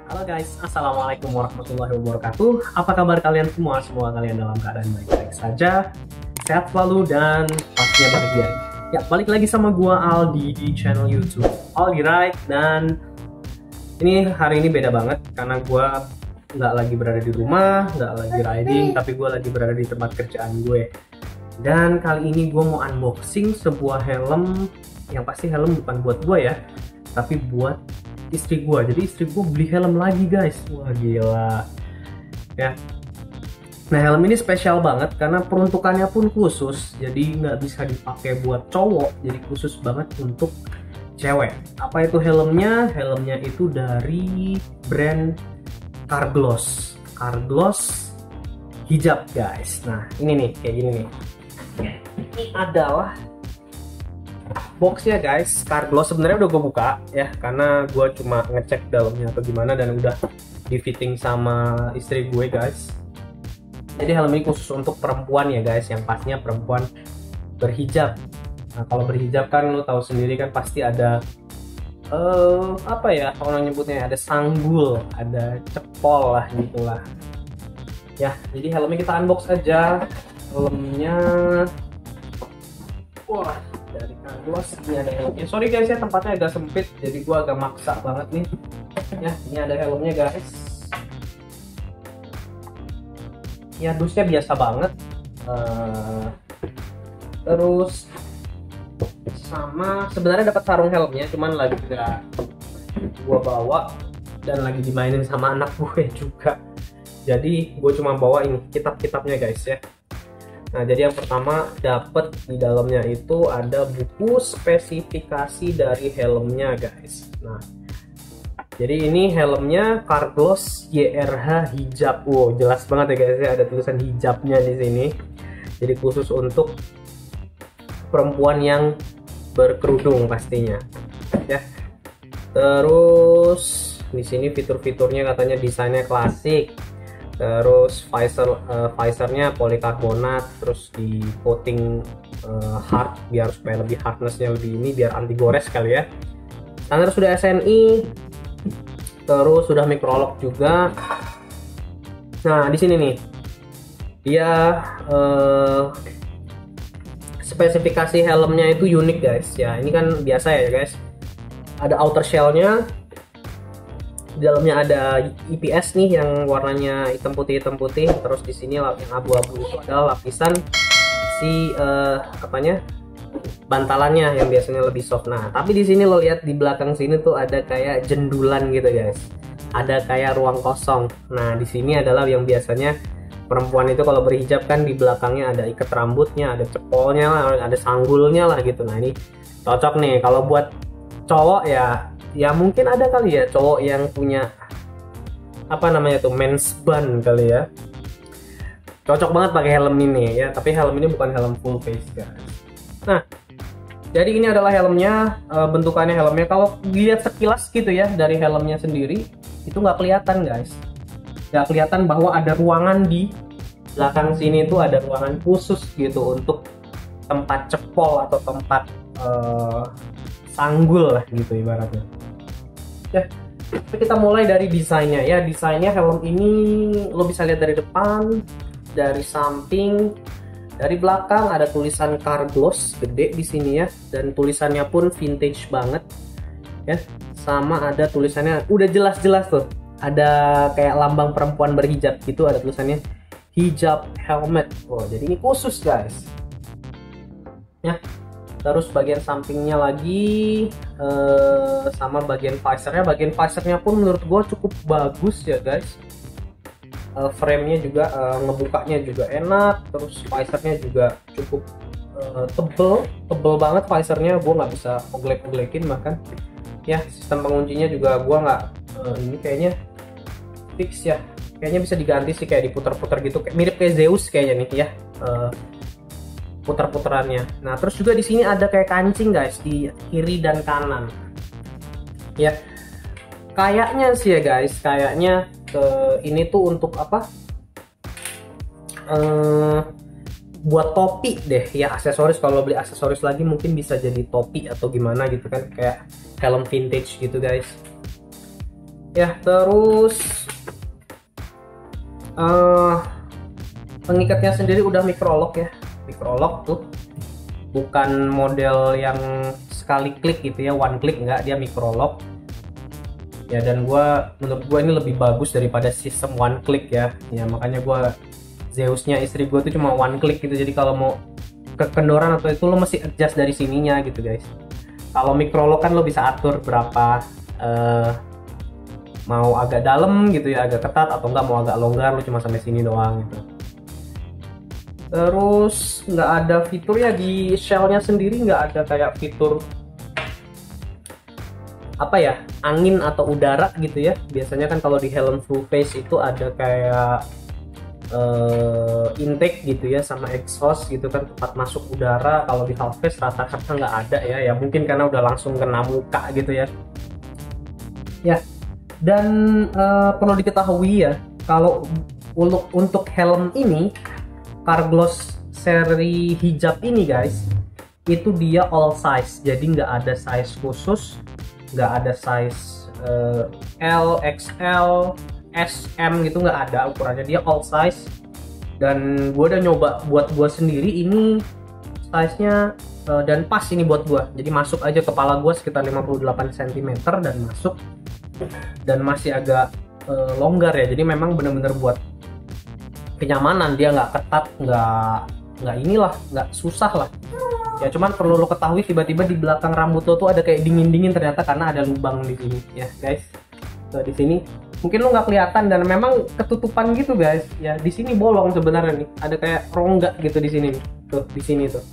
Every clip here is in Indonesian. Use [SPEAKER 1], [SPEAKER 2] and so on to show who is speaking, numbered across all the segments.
[SPEAKER 1] Halo guys, assalamualaikum warahmatullahi wabarakatuh. Apa kabar kalian semua? Semoga kalian dalam keadaan baik-baik saja, sehat selalu dan pastinya bahagia. Ya, balik lagi sama gua Aldi di channel YouTube Aldi Ride, dan ini hari ini beda banget karena gua nggak lagi berada di rumah, nggak lagi riding, tapi gua lagi berada di tempat kerjaan gue. Dan kali ini gua mau unboxing sebuah helm, yang pasti helm bukan buat gua ya, tapi buat istri gua. Jadi istri gua beli helm lagi guys. Wah gila ya. Nah, helm ini spesial banget karena peruntukannya pun khusus, jadi nggak bisa dipakai buat cowok, jadi khusus banget untuk cewek. Apa itu helmnya? Helmnya itu dari brand Carglass hijab guys. Nah ini nih kayak gini nih. Ini adalah boxnya guys, Carglass. Sebenarnya udah gue buka ya, karena gue cuma ngecek dalamnya atau gimana, dan udah di fitting sama istri gue guys. Jadi helm ini khusus untuk perempuan ya guys, yang pastinya perempuan berhijab. Nah kalau berhijab kan lo tahu sendiri kan pasti ada apa ya orang nyebutnya, ada sanggul, ada cepol lah gitulah ya. Jadi helmnya kita unbox aja. Helmnya wah, dari Carglass. Ini ada helmnya. Sorry guys ya, tempatnya agak sempit, jadi gua agak maksa banget nih ya. Ini ada helmnya guys. Ya dusnya biasa banget. Terus sama sebenarnya dapat sarung helmnya, cuman lagi gak gua bawa dan lagi dimainin sama anak gue juga, jadi gue cuma bawa ini kitab-kitabnya guys ya. Nah jadi yang pertama dapat di dalamnya itu ada buku spesifikasi dari helmnya guys. Nah jadi ini helmnya Carglass YRH hijab. Wow jelas banget ya guys ya, ada tulisan hijabnya di sini. Jadi khusus untuk perempuan yang berkerudung pastinya ya. Terus di sini fitur-fiturnya katanya desainnya klasik. Terus visornya polikarbonat, terus di coating hard biar supaya lebih hardnessnya lebih ini, biar anti gores kali ya. Standar sudah SNI, terus sudah microlock juga. Nah di sini nih dia spesifikasi helmnya itu unik guys ya. Ini kan biasa ya guys, ada outer shellnya. Di dalamnya ada EPS nih yang warnanya hitam putih. Terus di sini yang abu-abu itu adalah lapisan si bantalannya yang biasanya lebih soft. Nah tapi di sini lo lihat di belakang sini tuh ada kayak jendulan gitu guys, ada kayak ruang kosong. Nah di sini adalah yang biasanya perempuan itu kalau berhijab kan di belakangnya ada ikat rambutnya, ada cepolnya lah, ada sanggulnya lah gitu. Nah ini cocok nih kalau buat cowok ya mungkin ada kali ya cowok yang punya apa namanya tuh men's bun kali ya, cocok banget pakai helm ini ya. Tapi helm ini bukan helm full face guys. Nah jadi ini adalah helmnya. Bentukannya helmnya kalau dilihat sekilas gitu ya dari helmnya sendiri itu nggak kelihatan guys, nggak kelihatan bahwa ada ruangan di belakang sini tuh, ada ruangan khusus gitu untuk tempat cepol atau tempat sanggul lah gitu ibaratnya ya. Kita mulai dari desainnya ya. Desainnya helm ini lo bisa lihat dari depan, dari samping, dari belakang ada tulisan Carglass gede di sini ya, dan tulisannya pun vintage banget ya. Sama ada tulisannya udah jelas-jelas tuh, ada kayak lambang perempuan berhijab gitu, ada tulisannya hijab helmet. Oh jadi ini khusus guys ya. Terus bagian sampingnya lagi sama bagian visornya pun menurut gua cukup bagus ya guys. Framenya juga ngebukanya juga enak. Terus visornya juga cukup tebel banget visornya. Gua nggak bisa oglek-oglekin bahkan ya. Sistem penguncinya juga gua nggak ini kayaknya fix ya, kayaknya bisa diganti sih, kayak diputar-putar gitu, kayak mirip kayak Zeus kayaknya nih ya, putar-putarannya. Nah terus juga di sini ada kayak kancing guys di kiri dan kanan ya. Kayaknya sih ya guys, kayaknya ini tuh untuk apa, buat topi deh ya, aksesoris. Kalau beli aksesoris lagi mungkin bisa jadi topi atau gimana gitu kan, kayak helm vintage gitu guys. Ya, terus pengikatnya sendiri udah micro-lock ya. Micro-lock tuh bukan model yang sekali klik gitu ya, one click, enggak, dia micro-lock ya. Dan menurut gua ini lebih bagus daripada sistem one click ya. Ya makanya gua Zeusnya istri gua tuh cuma one click gitu, jadi kalau mau kekendoran atau itu lo mesti adjust dari sininya gitu guys. Kalau micro-lock kan lo bisa atur berapa, mau agak dalam gitu ya, agak ketat, atau enggak mau agak longgar, lo cuma sampai sini doang gitu. Terus nggak ada fitur ya di shellnya sendiri, nggak ada kayak fitur apa ya, angin atau udara gitu ya. Biasanya kan kalau di helm full face itu ada kayak intake gitu ya sama exhaust gitu kan, tempat masuk udara. Kalau di half face rata-rata nggak ada ya, ya mungkin karena udah langsung kena muka gitu ya. Ya, dan perlu diketahui ya, kalau untuk helm ini, Carglass seri hijab ini guys, itu dia all size, jadi nggak ada size khusus, nggak ada size L, XL, SM gitu, nggak ada ukurannya, dia all size. Dan gue udah nyoba buat gue sendiri, ini size nya dan pas ini buat gue, jadi masuk aja kepala gue sekitar 58 cm dan masuk, dan masih agak longgar ya, jadi memang bener-bener buat kenyamanan, dia nggak ketat, nggak inilah, nggak susah lah ya. Cuman perlu lo ketahui, tiba-tiba di belakang rambut lo tuh ada kayak dingin ternyata, karena ada lubang di sini ya guys. Tuh di sini mungkin lo nggak kelihatan dan memang ketutupan gitu guys ya. Di sini bolong sebenarnya nih, ada kayak rongga gitu di sini nih. Tuh di sini tuh,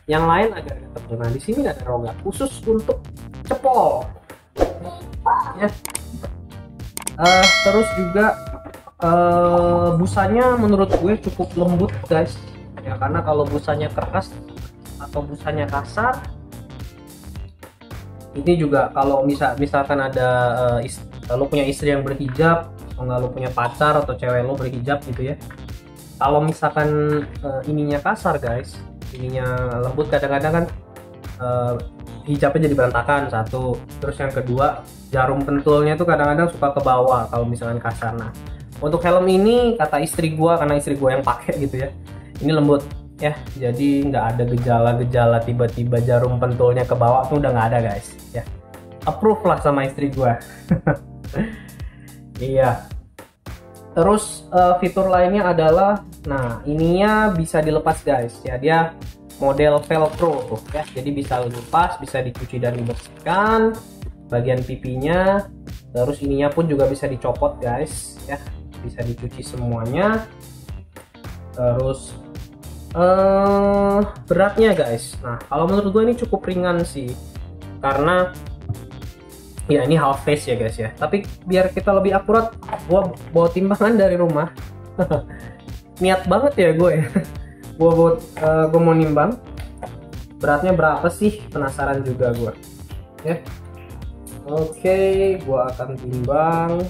[SPEAKER 1] yang lain agak tebal. Nah di sini ada rongga khusus untuk cepol ya. Terus juga busanya menurut gue cukup lembut guys ya, karena kalau busanya keras atau busanya kasar, ini juga kalau misalkan ada lo punya istri yang berhijab, atau nggak lo punya pacar atau cewek lo berhijab gitu ya, kalau misalkan ininya kasar guys, ininya lembut, kadang-kadang kan hijabnya jadi berantakan, satu. Terus yang kedua, jarum pentulnya tuh kadang-kadang suka ke bawah kalau misalkan kasar. Nah untuk helm ini, kata istri gua, karena istri gua yang pakai gitu ya, ini lembut ya, jadi nggak ada gejala-gejala tiba-tiba jarum pentulnya ke bawah tuh, udah nggak ada guys ya. Approve lah sama istri gua. Iya. Terus fitur lainnya adalah, nah ininya bisa dilepas guys ya, dia model velcro tuh ya, jadi bisa dilepas, bisa dicuci dan dibersihkan bagian pipinya. Terus ininya pun juga bisa dicopot guys ya, bisa dicuci semuanya. Terus beratnya guys, nah kalau menurut gue ini cukup ringan sih, karena ya ini half face ya guys ya. Tapi biar kita lebih akurat, gue bawa timbangan dari rumah. Niat banget ya gue ya. Gue mau nimbang beratnya berapa sih, penasaran juga gue ya. Oke, gue akan timbang.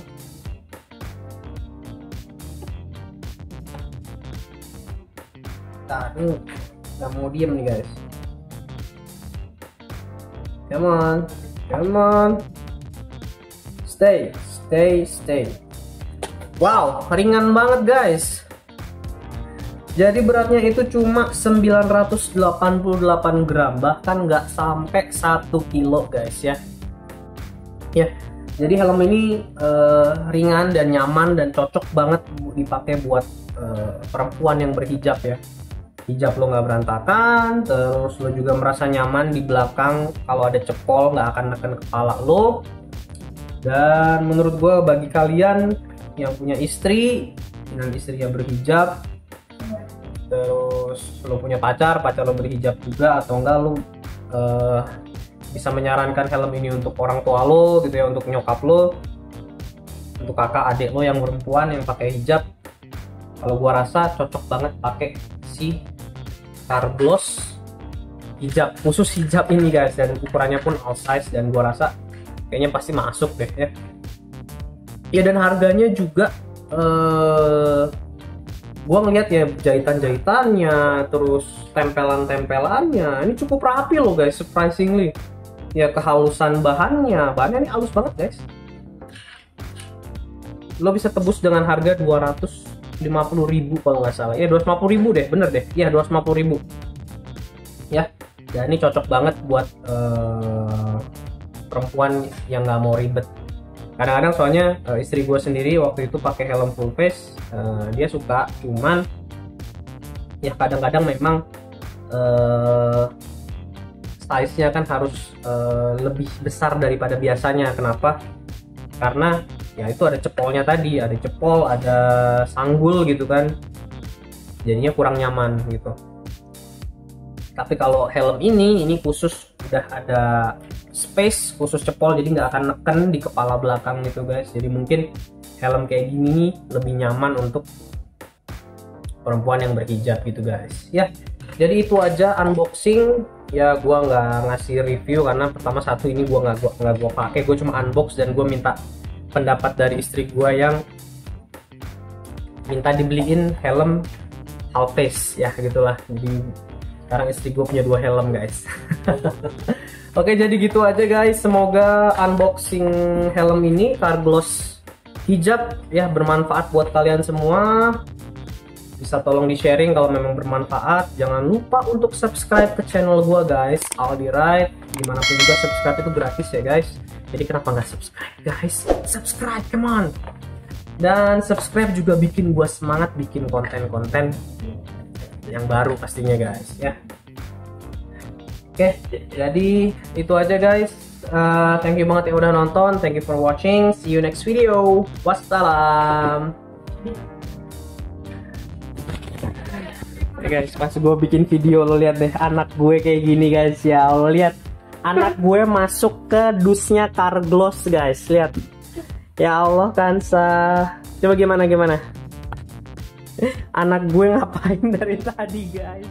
[SPEAKER 1] Nah, ini nggak mau diem nih guys. Come on, come on. Stay. Wow, ringan banget guys. Jadi beratnya itu cuma 988 gram, bahkan nggak sampai 1 kilo guys ya. Ya, jadi helm ini ringan dan nyaman dan cocok banget dipakai buat perempuan yang berhijab ya. Hijab lo nggak berantakan, terus lo juga merasa nyaman di belakang, kalau ada cepol nggak akan neken kepala lo. Dan menurut gue, bagi kalian yang punya istri dan istrinya berhijab, terus lo punya pacar lo berhijab juga, atau enggak lo bisa menyarankan helm ini untuk orang tua lo gitu ya, untuk nyokap lo, untuk kakak adik lo yang perempuan yang pakai hijab. Kalau gua rasa cocok banget pakai si Carglass hijab, khusus hijab ini guys, dan ukurannya pun all size, dan gua rasa kayaknya pasti masuk deh ya. Ya, dan harganya juga gua ngeliat ya, jahitan-jahitannya, terus tempelan-tempelannya ini cukup rapi loh guys, surprisingly ya. Kehalusan bahannya ini halus banget guys. lo bisa tebus dengan harga 250.000 kalau nggak salah. Ya 250.000 deh, bener deh. Ya 250.000. Ya, dan ini cocok banget buat perempuan yang nggak mau ribet. Kadang-kadang soalnya istri gue sendiri waktu itu pakai helm full face, dia suka, cuman ya kadang-kadang memang size-nya kan harus lebih besar daripada biasanya. Kenapa? Karena ya itu ada cepolnya tadi, ada cepol, ada sanggul gitu kan, jadinya kurang nyaman gitu. Tapi kalau helm ini khusus udah ada space khusus cepol, jadi nggak akan neken di kepala belakang gitu guys. Jadi mungkin helm kayak gini lebih nyaman untuk perempuan yang berhijab gitu guys. Ya, jadi itu aja unboxing. Ya gua nggak ngasih review karena pertama satu ini gua nggak pakai, gue cuma unbox dan gue minta pendapat dari istri gua yang minta dibeliin helm half face ya gitulah. Sekarang istri gue punya 2 helm guys. Oke, jadi gitu aja guys, semoga unboxing helm ini Carglass hijab ya bermanfaat buat kalian semua. Bisa tolong di sharing kalau memang bermanfaat. Jangan lupa untuk subscribe ke channel gua guys, Aldi Ride. Dimanapun juga subscribe itu gratis ya guys. Jadi kenapa nggak subscribe guys? Subscribe, come on. Dan subscribe juga bikin gua semangat bikin konten-konten yang baru pastinya guys ya. Oke, jadi itu aja guys. Thank you banget yang udah nonton. Thank you for watching. See you next video. Wassalam. Guys, pas gue bikin video lo lihat deh anak gue kayak gini guys ya. Lo lihat anak gue masuk ke dusnya Carglass guys. Lihat. Ya Allah Kansa. Coba gimana? Anak gue ngapain dari tadi guys?